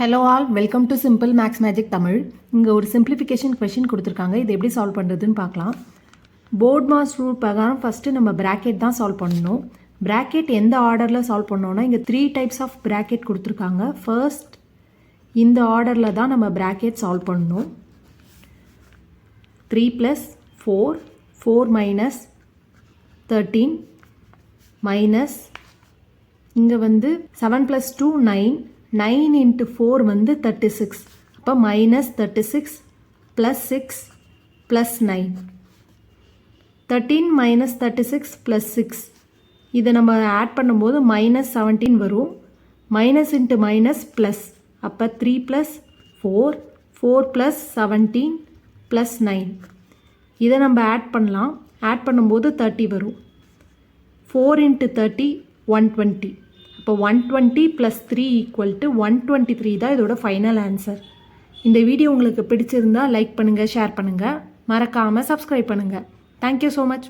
Hello all, welcome to simple maths magic Tamil. இங்கே ஒரு simplification question கொடுத்துருக்காங்க. இது எப்படி சால்வ் பண்ணுறதுன்னு பார்க்கலாம். போர்ட் மாஸ் ரூல் பிரகாரம் ஃபஸ்ட்டு நம்ம ப்ராக்கெட் தான் சால்வ் பண்ணணும். ப்ராக்கெட் எந்த ஆர்டரில் சால்வ் பண்ணோன்னா இங்கே 3 டைப்ஸ் ஆஃப் ப்ராக்கெட் கொடுத்துருக்காங்க. ஃபர்ஸ்ட் இந்த ஆர்டரில் தான் நம்ம ப்ராக்கெட் சால்வ் பண்ணணும். 3 + 4, 4 - 13 மைனஸ் இங்கே 7 + 2 9, 9 × 4 36. அப்போ -36 + 6 + 9. 13 - 36 + 6. இதை நம்ம ஆட் பண்ணும்போது -17 வரும். Minus into minus plus. அப்போ 3 + 4, 4 + 17 + 9. இதை நம்ம ஆட் பண்ணலாம். ஆட் பண்ணும்போது 30 வரும். 4 × 30 120. இப்போ 120 + 3 = 123 தான் இதோட ஃபைனல் ஆன்சர். இந்த வீடியோ உங்களுக்கு பிடிச்சிருந்தா லைக் பண்ணுங்கள், ஷேர் பண்ணுங்கள், மறக்காமல் சப்ஸ்கிரைப் பண்ணுங்கள். Thank you so much.